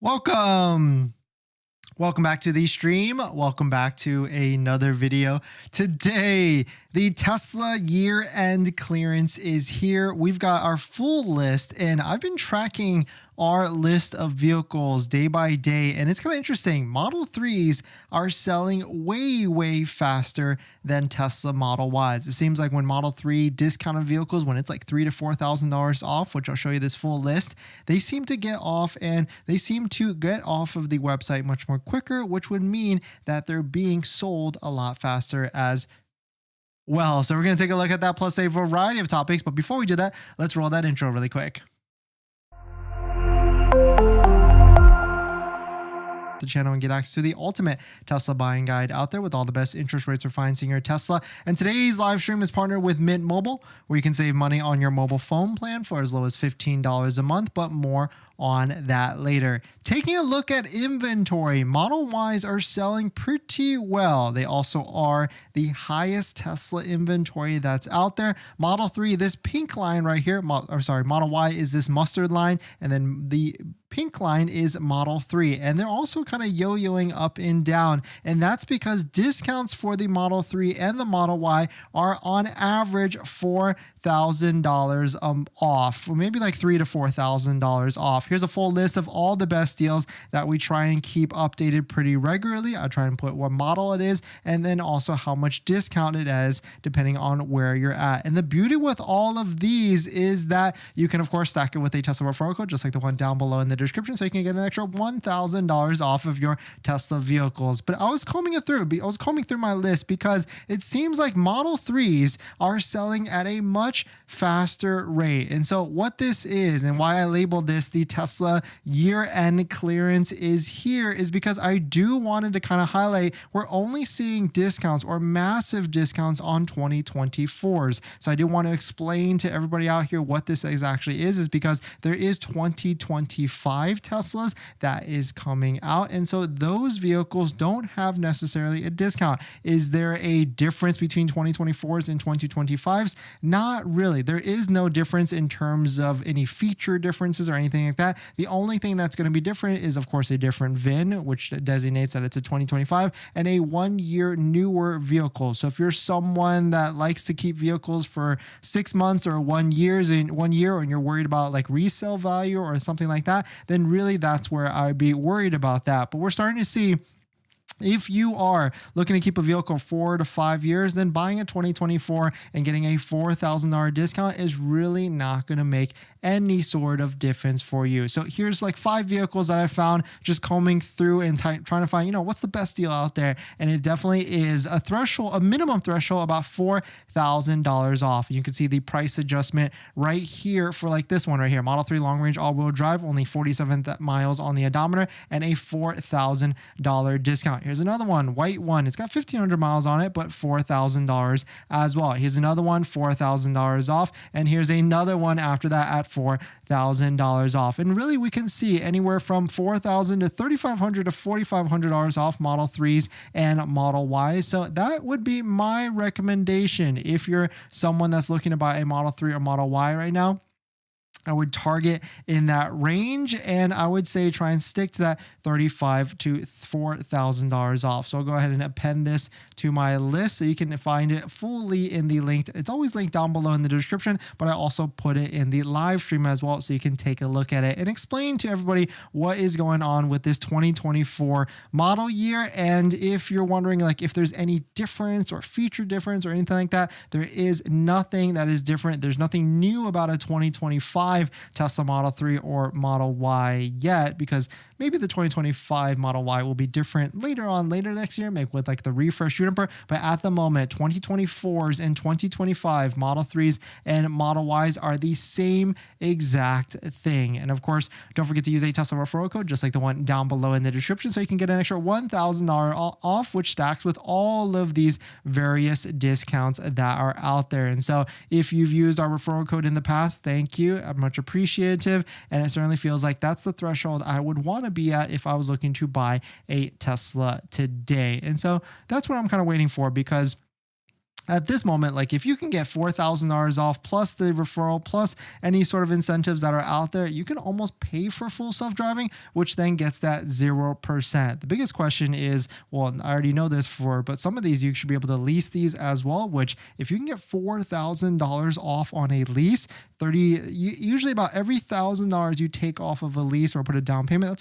Welcome. Welcome back to the stream. Welcome back to another video. Today, the Tesla year-end clearance is here. We've got our full list, and I've been tracking our list of vehicles day by day, and it's kind of interesting. Model 3s are selling way faster than Tesla Model Ys. It seems like when Model 3 discounted vehicles, when it's like $3,000 to $4,000 off, which I'll show you this full list, they seem to get off, and they seem to get off of the website much more quicker, which would mean that they're being sold a lot faster as well. So we're going to take a look at that plus a variety of topics. But before we do that, let's roll that intro really quick. The channel and get access to the ultimate Tesla buying guide out there with all the best interest rates for financing your Tesla. And today's live stream is partnered with Mint Mobile, where you can save money on your mobile phone plan for as low as $15 a month, but more on that later. Taking a look at inventory, Model Ys are selling pretty well. They also are the highest Tesla inventory that's out there. Model 3, this pink line right here, Model Y is this mustard line, and then the pink line is Model 3, and they're also kind of yo-yoing up and down, and that's because discounts for the Model 3 and the Model Y are on average $4,000 off, or maybe like $3,000 to $4,000 off. Here's a full list of all the best deals that we try and keep updated pretty regularly. I try and put what model it is, and then also how much discount it is depending on where you're at. And the beauty with all of these is that you can of course stack it with a Tesla referral code, just like the one down below in the description, so you can get an extra $1,000 off of your Tesla vehicles. But I was combing through my list because it seems like Model 3s are selling at a much faster rate. And so what this is, and why I labeled this the Tesla year-end clearance is here, is because I do wanted to kind of highlight we're only seeing discounts or massive discounts on 2024s. So I do want to explain to everybody out here what this actually is because there is 2025 Teslas that is coming out, and so those vehicles don't have necessarily a discount. Is there a difference between 2024s and 2025s? Not really. There is no difference in terms of any feature differences or anything like that. The only thing that's going to be different is of course a different VIN, which designates that it's a 2025, and a 1 year newer vehicle. So if you're someone that likes to keep vehicles for 6 months or 1 year, and you're worried about like resale value or something like that, then really that's where I'd be worried about that. But we're starting to see, if you are looking to keep a vehicle 4 to 5 years, then buying a 2024 and getting a $4,000 discount is really not going to make any sort of difference for you. So here's like 5 vehicles that I found just combing through and trying to find, what's the best deal out there. And it definitely is a minimum threshold about $4,000 off. You can see the price adjustment right here for like this one right here, Model 3 long range all-wheel drive, only 47 miles on the odometer and a $4,000 discount. Here's another one, white one. It's got 1,500 miles on it, but $4,000 as well. Here's another one, $4,000 off. And here's another one after that at $4,000 off. And really we can see anywhere from $4,000 to $3,500 to $4,500 off Model 3s and Model Ys. So that would be my recommendation. If you're someone that's looking to buy a Model 3 or Model Y right now, I would target in that range, and I would say try and stick to that $35,000 to $4,000 off. So I'll go ahead and append this to my list so you can find it fully in the link. It's always linked down below in the description, but I also put it in the live stream as well so you can take a look at it and explain to everybody what is going on with this 2024 model year. And if you're wondering like if there's any difference or feature difference or anything like that, there is nothing that is different. There's nothing new about a 2025 Tesla Model 3 or Model Y yet, because maybe the 2025 Model Y will be different later next year, maybe with like the refresh Juniper. But at the moment, 2024s and 2025 Model 3s and Model Ys are the same exact thing. And of course, don't forget to use a Tesla referral code, just like the one down below in the description, so you can get an extra $1,000 off, which stacks with all of these various discounts that are out there. And so if you've used our referral code in the past, thank you. I'm much appreciative. And it certainly feels like that's the threshold I would want to be at if I was looking to buy a Tesla today. And so that's what I'm kind of waiting for, because At this moment, like if you can get $4,000 off plus the referral plus any sort of incentives that are out there, you can almost pay for full self-driving, which then gets that 0%. The biggest question is, well, I already know this but some of these you should be able to lease these as well, which if you can get $4,000 off on a lease, usually about every $1,000 you take off of a lease or put a down payment,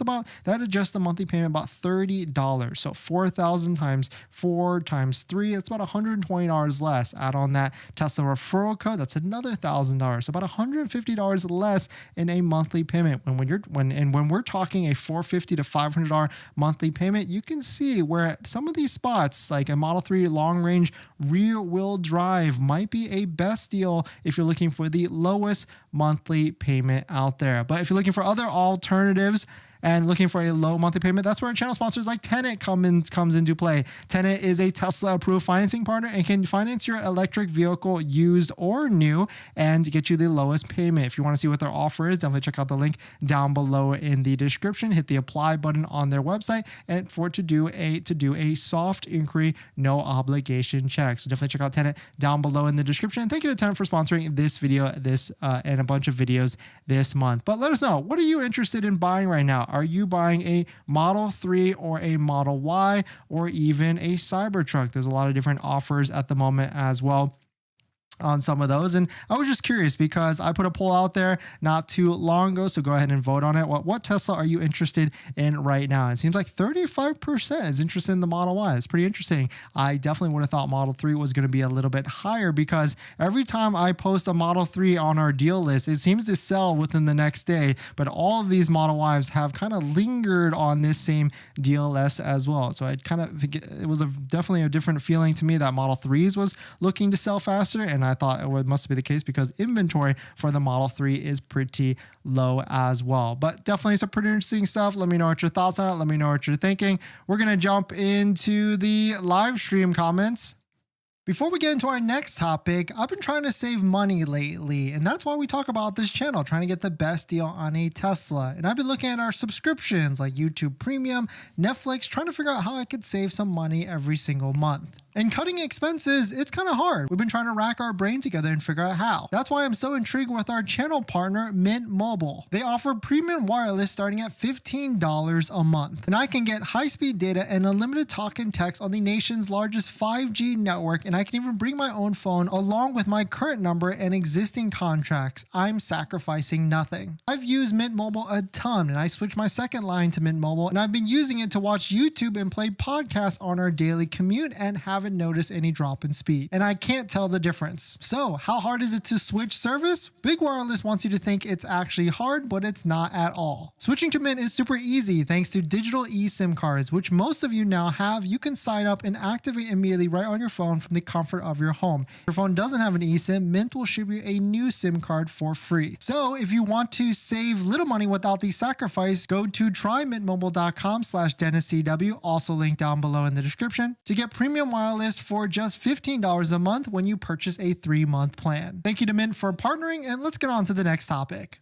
that adjusts the monthly payment about $30. So 4,000 times 4 times 3, that's about $120 less. Add on that Tesla referral code, that's another $1,000. So about $150 less in a monthly payment. When we're talking a $450 to $500 monthly payment, you can see where some of these spots, like a Model 3 long range rear wheel drive, might be a best deal if you're looking for the lowest monthly payment out there. But if you're looking for other alternatives and looking for a low monthly payment, that's where our channel sponsors like Tenet comes into play. Tenet is a Tesla-approved financing partner and can finance your electric vehicle used or new and get you the lowest payment. If you want to see what their offer is, definitely check out the link down below in the description. Hit the apply button on their website and to do a soft inquiry, no obligation check. So definitely check out Tenet down below in the description. And thank you to Tenet for sponsoring this video, and a bunch of videos this month. But let us know, what are you interested in buying right now? Are you buying a Model 3 or a Model Y or even a Cybertruck? There's a lot of different offers at the moment as well on some of those. And I was just curious because I put a poll out there not too long ago, so go ahead and vote on it. What Tesla are you interested in right now? It seems like 35% is interested in the Model Y. It's pretty interesting. I definitely would have thought Model 3 was going to be a little bit higher because every time I post a Model 3 on our deal list, it seems to sell within the next day, but all of these Model Ys have kind of lingered on this same deal list as well. So it was definitely a different feeling to me that Model 3s was looking to sell faster, and I thought it must be the case because inventory for the Model 3 is pretty low as well. But definitely some pretty interesting stuff. Let me know what your thoughts on it. Let me know what you're thinking. We're going to jump into the live stream comments. Before we get into our next topic, I've been trying to save money lately, and that's why we talk about this channel, trying to get the best deal on a Tesla. And I've been looking at our subscriptions like YouTube Premium, Netflix, trying to figure out how I could save some money every single month. And cutting expenses, it's kind of hard. We've been trying to rack our brain together and figure out how. That's why I'm so intrigued with our channel partner, Mint Mobile. They offer premium wireless starting at $15 a month. And I can get high-speed data and unlimited talk and text on the nation's largest 5G network, and I can even bring my own phone along with my current number and existing contracts. I'm sacrificing nothing. I've used Mint Mobile a ton, and I switched my second line to Mint Mobile, and I've been using it to watch YouTube and play podcasts on our daily commute and haven't noticed any drop in speed. And I can't tell the difference. So how hard is it to switch service? Big Wireless wants you to think it's actually hard, but it's not at all. Switching to Mint is super easy thanks to digital eSIM cards, which most of you now have. You can sign up and activate immediately right on your phone from the comfort of your home. If your phone doesn't have an eSIM, Mint will ship you a new SIM card for free. So if you want to save little money without the sacrifice, go to trymintmobile.com/DennisCW, also linked down below in the description, to get premium wireless for just $15 a month when you purchase a 3-month plan. Thank you to Mint for partnering, and let's get on to the next topic.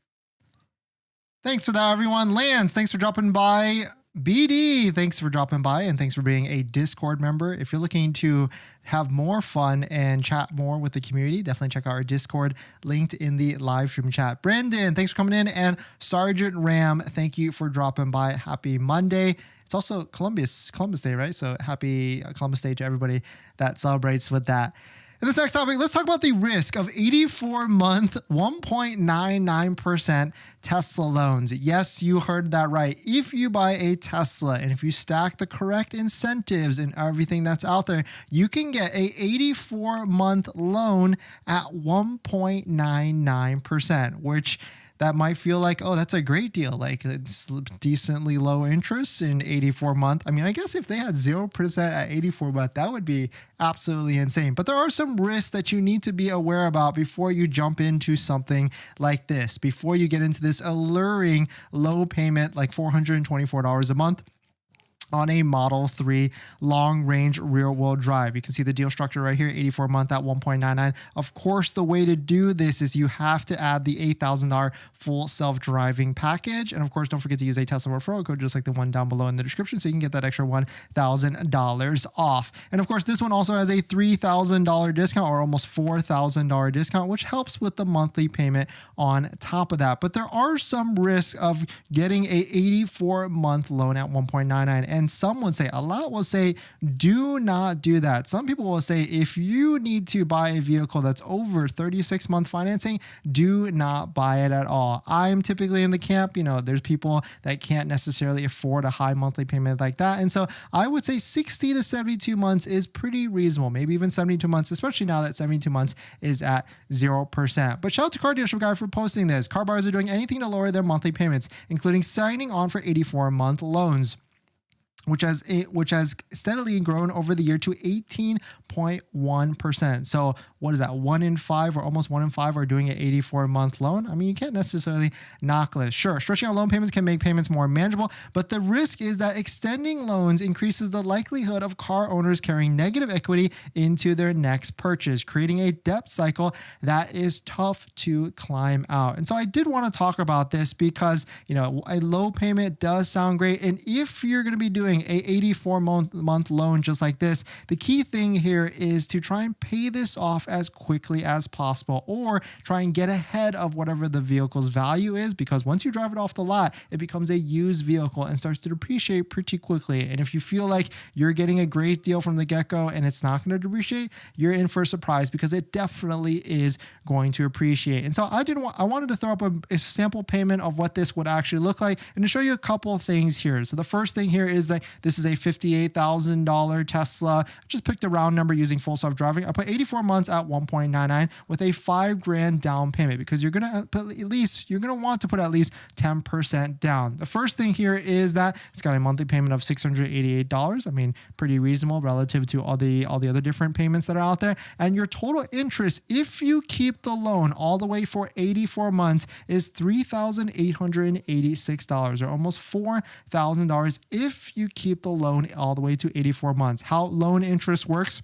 Thanks for that, everyone. Lance, thanks for dropping by. BD, thanks for dropping by, and thanks for being a Discord member. If you're looking to have more fun and chat more with the community, definitely check out our Discord linked in the live stream chat. Brandon, thanks for coming in, and Sergeant Ram, thank you for dropping by. Happy Monday. It's also Columbus Day, right? So happy Columbus Day to everybody that celebrates with that. In this next topic, let's talk about the risk of 84-month, 1.99% Tesla loans. Yes, you heard that right. If you buy a Tesla and if you stack the correct incentives and everything that's out there, you can get a 84-month loan at 1.99%, which that might feel like, oh, that's a great deal. Like it's decently low interest in 84 month. I mean, I guess if they had 0% at 84 month, that would be absolutely insane. But there are some risks that you need to be aware about before you jump into something like this, before you get into this alluring low payment, like $424 a month. on a Model 3 long-range rear-wheel drive. You can see the deal structure right here, 84-month at 1.99. Of course, the way to do this is you have to add the $8,000 full self-driving package. And of course, don't forget to use a Tesla referral code, just like the one down below in the description, so you can get that extra $1,000 off. And of course, this one also has a $3,000 discount, or almost $4,000 discount, which helps with the monthly payment on top of that. But there are some risks of getting a 84-month loan at 1.99. And some would say, a lot will say, do not do that. Some people will say, if you need to buy a vehicle that's over 36-month financing, do not buy it at all. I'm typically in the camp, there's people that can't necessarily afford a high monthly payment like that. And so I would say 60 to 72 months is pretty reasonable, maybe even 72 months, especially now that 72 months is at 0%. But shout out to Car Dealership Guy for posting this. Car buyers are doing anything to lower their monthly payments, including signing on for 84-month loans, which has steadily grown over the year to 18.1%. So what is that? 1 in 5 or almost 1 in 5 are doing an 84-month loan. I mean, you can't necessarily knock this. Sure, stretching out loan payments can make payments more manageable, but the risk is that extending loans increases the likelihood of car owners carrying negative equity into their next purchase, creating a debt cycle that is tough to climb out. And so I did want to talk about this because, a low payment does sound great. And if you're going to be doing a 84-month loan just like this, the key thing here is to try and pay this off as quickly as possible, or try and get ahead of whatever the vehicle's value is, because once you drive it off the lot, it becomes a used vehicle and starts to depreciate pretty quickly. And if you feel like you're getting a great deal from the get-go and it's not going to depreciate, you're in for a surprise, because it definitely is going to appreciate. And so I wanted to throw up a sample payment of what this would actually look like, and to show you a couple things here. So the first thing here is that this is a $58,000 Tesla. I just picked a round number using full self-driving. I put 84 months at 1.99 with a $5,000 down payment, because you're gonna want to put at least 10% down. The first thing here is that it's got a monthly payment of $688. I mean, pretty reasonable relative to all the other different payments that are out there. And your total interest, if you keep the loan all the way for 84 months, is $3,886, or almost $4,000 if you keep the loan all the way to 84 months. How loan interest works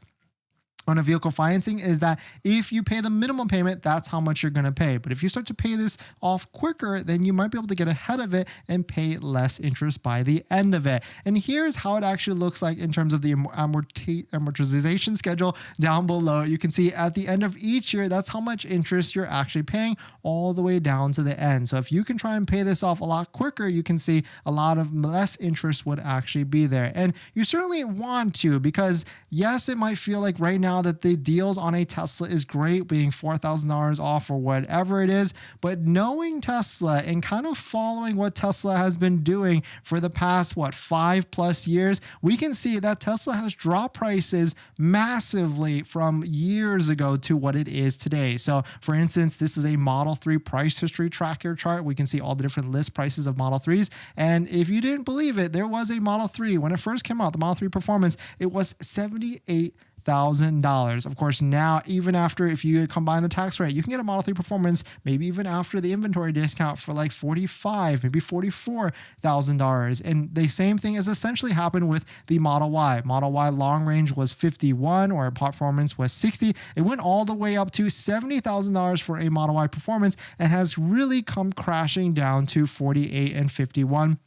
on a vehicle financing is that if you pay the minimum payment, that's how much you're going to pay. But if you start to pay this off quicker, then you might be able to get ahead of it and pay less interest by the end of it. And here's how it actually looks like in terms of the amortization schedule down below. You can see at the end of each year, that's how much interest you're actually paying all the way down to the end. So if you can try and pay this off a lot quicker, you can see a lot of less interest would actually be there. And you certainly want to, because yes, it might feel like right now that the deals on a Tesla is great, being $4,000 off or whatever it is, but knowing Tesla and kind of following what Tesla has been doing for the past 5+ years, we can see that Tesla has dropped prices massively from years ago to what it is today. So for instance, this is a Model 3 price history tracker chart. We can see all the different list prices of Model 3s. And if you didn't believe it, there was a Model 3 when it first came out, the Model 3 Performance, it was $78,000. Of course, now, even after, if you combine the tax rate, you can get a Model 3 Performance, maybe even after the inventory discount, for like $45,000, maybe $44,000. And the same thing has essentially happened with the Model Y. Model Y long range was $51,000, or Performance was $60,000. It went all the way up to $70,000 for a Model Y Performance, and has really come crashing down to $48,000 and $51,000.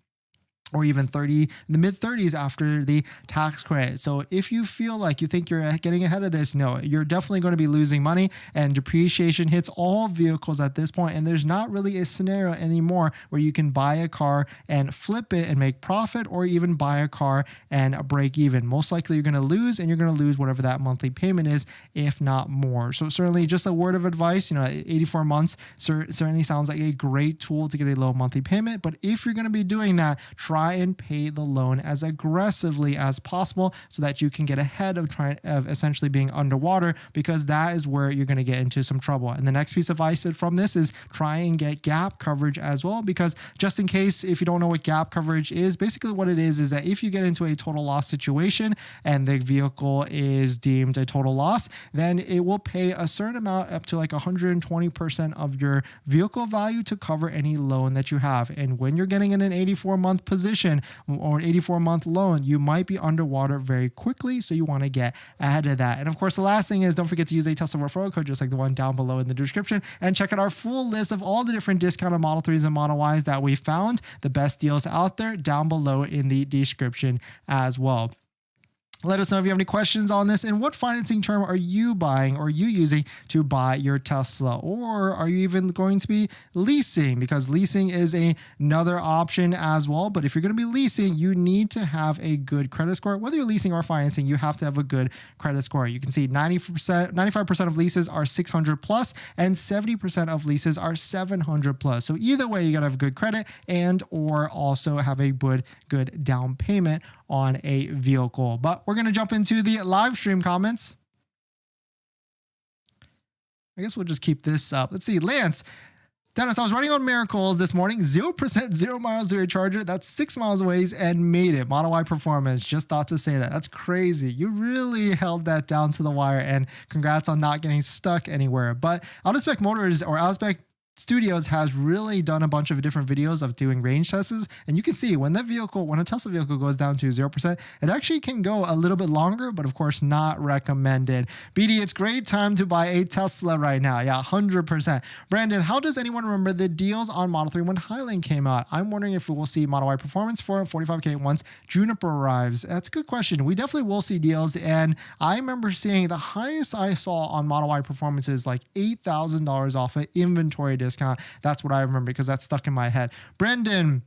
Or even 30, in the mid 30s after the tax credit. So if you feel like you think you're getting ahead of this, no, you're definitely going to be losing money, and depreciation hits all vehicles at this point. And there's not really a scenario anymore where you can buy a car and flip it and make profit, or even buy a car and break even. Most likely you're going to lose, and you're going to lose whatever that monthly payment is, if not more. So certainly, just a word of advice, 84 months certainly sounds like a great tool to get a low monthly payment. But if you're going to be doing that, try and pay the loan as aggressively as possible, so that you can get ahead of essentially being underwater, because that is where you're going to get into some trouble. And the next piece of advice from this is try and get gap coverage as well, because just in case, if you don't know what gap coverage is, basically what it is that if you get into a total loss situation and the vehicle is deemed a total loss, then it will pay a certain amount, up to like 120% of your vehicle value, to cover any loan that you have. And when you're getting in an 84-month position, position or an 84-month loan, you might be underwater very quickly. So you want to get ahead of that. And of course, the last thing is don't forget to use a Tesla referral code, just like the one down below in the description, and check out our full list of all the different discounted Model 3s and Model Ys that we found, the best deals out there, down below in the description as well. Let us know if you have any questions on this, and what financing term are you buying or you using to buy your Tesla? Or are you even going to be leasing? Because leasing is another option as well. But if you're going to be leasing, you need to have a good credit score. Whether you're leasing or financing, you have to have a good credit score. You can see 95% of leases are 600 plus, and 70% of leases are 700 plus. So either way, you got to have good credit and or also have a good down payment on a vehicle. But we're going to jump into the live stream comments. I guess we'll just keep this up. Let's see. Lance, Dennis, I was running on Miracles this morning. 0%, 0 miles to a charger. That's 6 miles away and made it. Model Y performance. Just thought to say that. That's crazy. You really held that down to the wire, and congrats on not getting stuck anywhere. But Outspec Motors or Outspec Studios has really done a bunch of different videos of doing range tests, and you can see when a Tesla vehicle goes down to 0%, it actually can go a little bit longer, but of course not recommended. BD, it's great time to buy a Tesla right now. Yeah, 100%. Brandon, how does anyone remember the deals on Model 3 when Highland came out? I'm wondering if we will see Model Y performance for $45K once Juniper arrives. That's a good question. We definitely will see deals, and I remember seeing the highest I saw on Model Y performance is like $8,000 off an inventory discount. That's what I remember because that's stuck in my head. Brendan,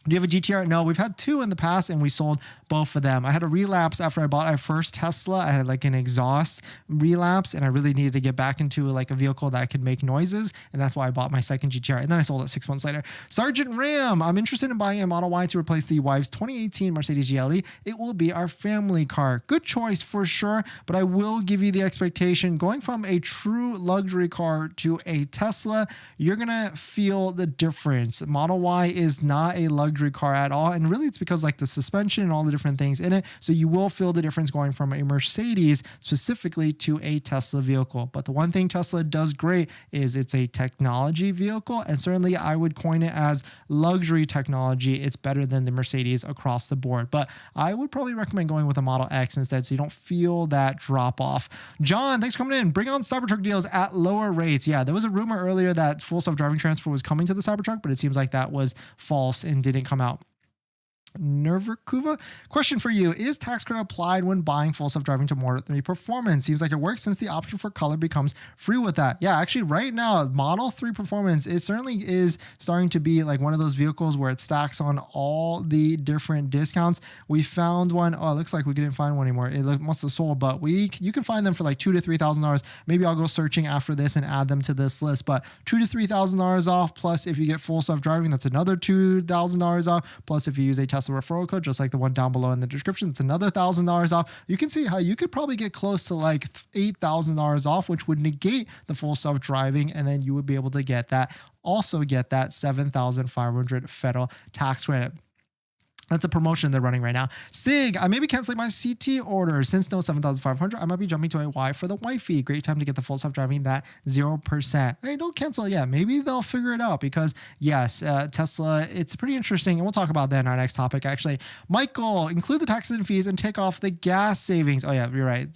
do you have a GTR? No, we've had two in the past and we sold both of them. I had a relapse after I bought my first Tesla. I had like an exhaust relapse and I really needed to get back into like a vehicle that could make noises. And that's why I bought my second GTR. And then I sold it 6 months later. Sergeant Ram, I'm interested in buying a Model Y to replace the wife's 2018 Mercedes GLE. It will be our family car. Good choice for sure. But I will give you the expectation going from a true luxury car to a Tesla, you're going to feel the difference. Model Y is not a luxury car at all, and really it's because like the suspension and all the different things in it, so you will feel the difference going from a Mercedes specifically to a Tesla vehicle. But the one thing Tesla does great is it's a technology vehicle, and certainly I would coin it as luxury technology. It's better than the Mercedes across the board, but I would probably recommend going with a Model X instead so you don't feel that drop off. John, thanks for coming in. Bring on Cybertruck deals at lower rates. Yeah, there was a rumor earlier that full self-driving transfer was coming to the Cybertruck, but it seems like that was false and didn't come out. Nervakuva, question for you. Is tax credit applied when buying full self-driving to Model 3 performance? Seems like it works since the option for color becomes free with that. Yeah, actually right now, Model 3 performance certainly is starting to be like one of those vehicles where it stacks on all the different discounts. We found one. Oh, it looks like we didn't find one anymore. It must have sold, but you can find them for like $2,000 to $3,000. Maybe I'll go searching after this and add them to this list, but $2,000 to $3,000 off. Plus if you get full self-driving, that's another $2,000 off. Plus if you use a Tesla referral code, just like the one down below in the description, it's another $1,000 off. You can see how you could probably get close to like $8,000 off, which would negate the full self-driving, and then you would be able to get that $7,500 federal tax credit. That's a promotion they're running right now. Sig, I may be canceling my CT order. Since no 7,500, I might be jumping to a Y for the wifey. Great time to get the full self-driving, that 0%. Hey, don't cancel yet. Maybe they'll figure it out because yes, Tesla, it's pretty interesting. And we'll talk about that in our next topic, actually. Michael, include the taxes and fees and take off the gas savings. Oh yeah, you're right.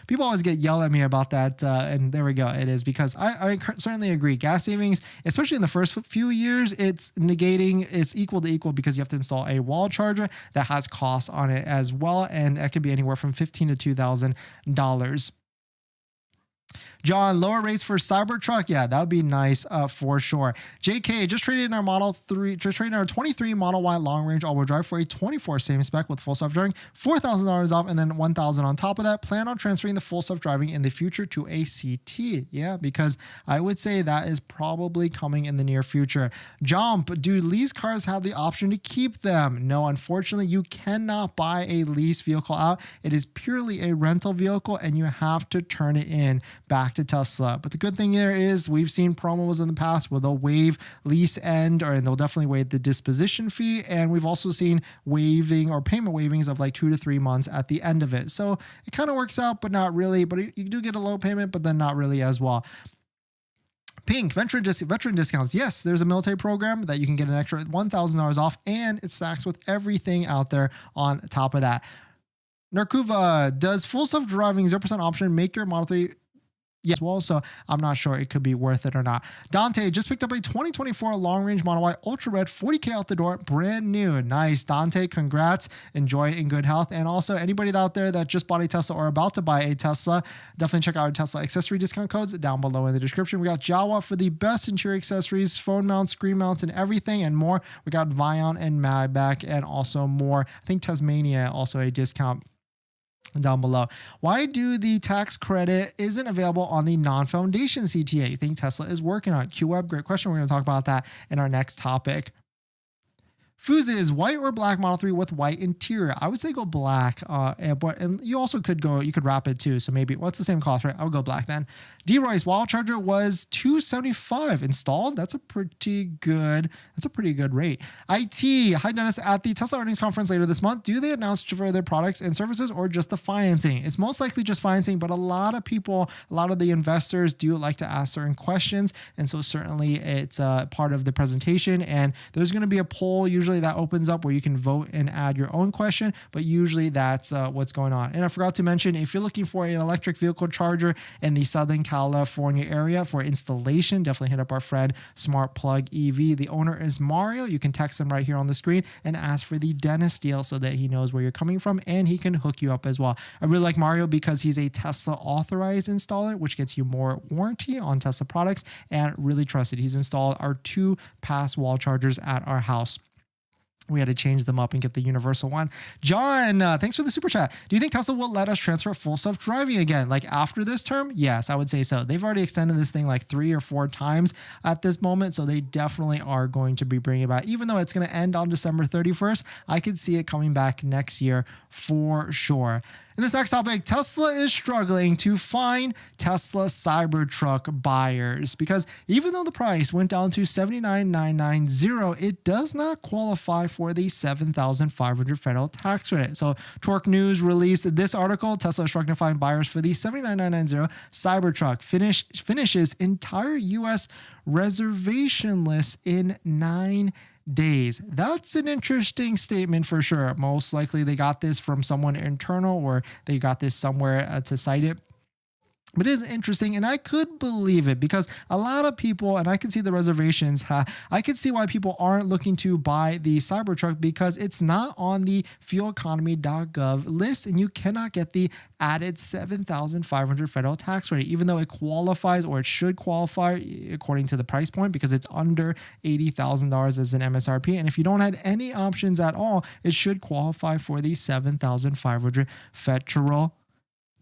People always get yelled at me about that. And there we go. It is because I certainly agree. Gas savings, especially in the first few years, it's equal to equal because you have to install a wall charger that has costs on it as well, and that could be anywhere from $1,500 to $2,000. John, lower rates for Cybertruck. Yeah, that would be nice for sure. JK, just traded in our 23 Model Y long range all-wheel drive for a 24 same spec with full self-driving, $4,000 off, and then $1,000 on top of that. Plan on transferring the full self-driving in the future to a CT. Yeah, because I would say that is probably coming in the near future. Jump, do lease cars have the option to keep them? No, unfortunately, you cannot buy a lease vehicle out. It is purely a rental vehicle, and you have to turn it in back to Tesla. But the good thing there is we've seen promos in the past where they'll waive lease end, and they'll definitely waive the disposition fee. And we've also seen waiving or payment waivings of like 2 to 3 months at the end of it. So it kind of works out, but not really. But you do get a low payment, but then not really as well. Pink, veteran discounts. Yes, there's a military program that you can get an extra $1,000 off, and it stacks with everything out there on top of that. Narkuva, does full self-driving 0% option make your Model 3 as well? So I'm not sure it could be worth it or not. Dante just picked up a 2024 long-range Model Y Ultra Red, 40K out the door, brand new. Nice, Dante, congrats. Enjoy it in good health. And also anybody out there that just bought a Tesla or about to buy a Tesla, definitely check out our Tesla accessory discount codes down below in the description. We got Jawa for the best interior accessories, phone mounts, screen mounts, and everything and more. We got Vion and MAGBAK and also more. I think Tasmania also a discount down below. Why do the tax credit isn't available on the non-foundation CTA? You think Tesla is working on it? QWeb, great question. We're going to talk about that in our next topic. Fuse is white or black Model 3 with white interior. I would say go black, and you also could wrap it too. So maybe what's the same cost, right? I would go black then. D-Royce wall charger was $275 installed. That's a pretty good rate. IT, hi Dennis, at the Tesla earnings conference later this month, do they announce for their products and services or just the financing? It's most likely just financing, but a lot of the investors do like to ask certain questions, and so certainly it's part of the presentation. And there's going to be a poll usually that opens up where you can vote and add your own question, but usually that's what's going on. And I forgot to mention, if you're looking for an electric vehicle charger in the Southern California area for installation, definitely hit up our friend Smart Plug EV. The owner is Mario. You can text him right here on the screen and ask for the Dennis deal so that he knows where you're coming from and he can hook you up as well. I really like Mario because he's a Tesla authorized installer, which gets you more warranty on Tesla products and really trusted. He's installed our 2 past wall chargers at our house. We had to change them up and get the universal one. John, thanks for the super chat. Do you think Tesla will let us transfer full self-driving again? Like after this term? Yes, I would say so. They've already extended this thing like 3 or 4 times at this moment. So they definitely are going to be bringing it back. Even though it's going to end on December 31st, I could see it coming back next year for sure. In this next topic, Tesla is struggling to find Tesla Cybertruck buyers because even though the price went down to $79,990, it does not qualify for the $7,500 federal tax credit. So Torque News released this article. Tesla is struggling to find buyers for the $79,990 Cybertruck. Finishes entire U.S. reservation list in 9 days. That's an interesting statement for sure. Most likely they got this from someone internal or they got this somewhere to cite it. But it is interesting, and I could believe it because a lot of people, and I can see the reservations, I can see why people aren't looking to buy the Cybertruck because it's not on the fueleconomy.gov list, and you cannot get the added $7,500 federal tax rate, even though it qualifies or it should qualify according to the price point because it's under $80,000 as an MSRP. And if you don't have any options at all, it should qualify for the $7,500 federal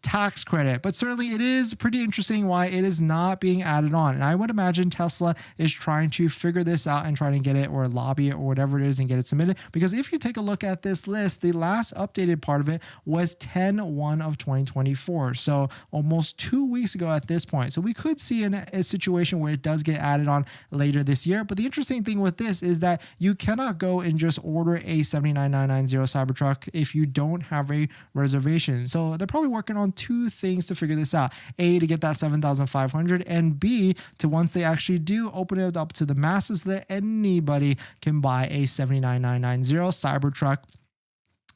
tax credit. But certainly it is pretty interesting why it is not being added on. And I would imagine Tesla is trying to figure this out and trying to get it or lobby it or whatever it is and get it submitted. Because if you take a look at this list, the last updated part of it was 10/1 of 2024. So almost 2 weeks ago at this point. So we could see a situation where it does get added on later this year. But the interesting thing with this is that you cannot go and just order a $79,990 Cybertruck if you don't have a reservation. So they're probably working on 2 things to figure this out. A, to get that $7,500, and B, to once they actually do open it up to the masses so that anybody can buy a $79,990 Cybertruck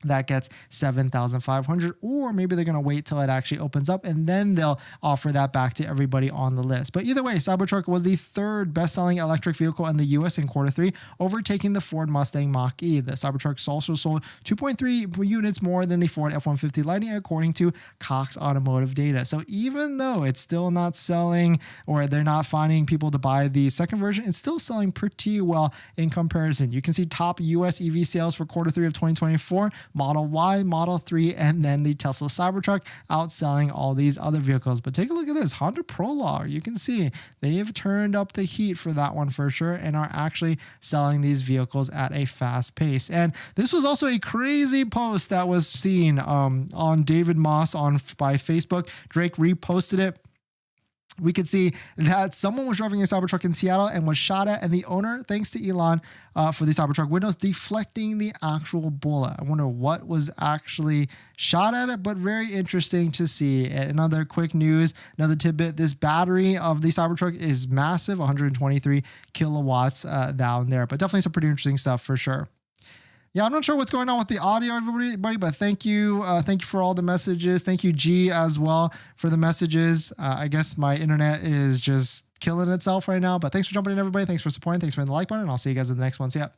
that gets $7,500, or maybe they're going to wait till it actually opens up and then they'll offer that back to everybody on the list. But either way, Cybertruck was the 3rd best-selling electric vehicle in the US in Q3, overtaking the Ford Mustang Mach-E. The Cybertruck also sold 2.3 units more than the Ford F-150 Lightning, according to Cox Automotive data. So even though it's still not selling, or they're not finding people to buy the second version, it's still selling pretty well in comparison. You can see top US EV sales for Q3 of 2024, Model Y, Model 3, and then the Tesla Cybertruck outselling all these other vehicles. But take a look at this Honda Prologue. You can see they have turned up the heat for that one for sure and are actually selling these vehicles at a fast pace. And this was also a crazy post that was seen on David Moss by Facebook. Drake reposted it. we could see that someone was driving a Cybertruck in Seattle and was shot at, and the owner, thanks to Elon, for the Cybertruck windows, deflecting the actual bullet. I wonder what was actually shot at it, but very interesting to see. And another quick news, another tidbit, this battery of the Cybertruck is massive, 123 kilowatts down there, but definitely some pretty interesting stuff for sure. Yeah, I'm not sure what's going on with the audio, everybody, but thank you for all the messages. Thank you, G, as well, for the messages. I guess my internet is just killing itself right now, but thanks for jumping in, everybody. Thanks for supporting. Thanks for hitting the like button, and I'll see you guys in the next one. See ya.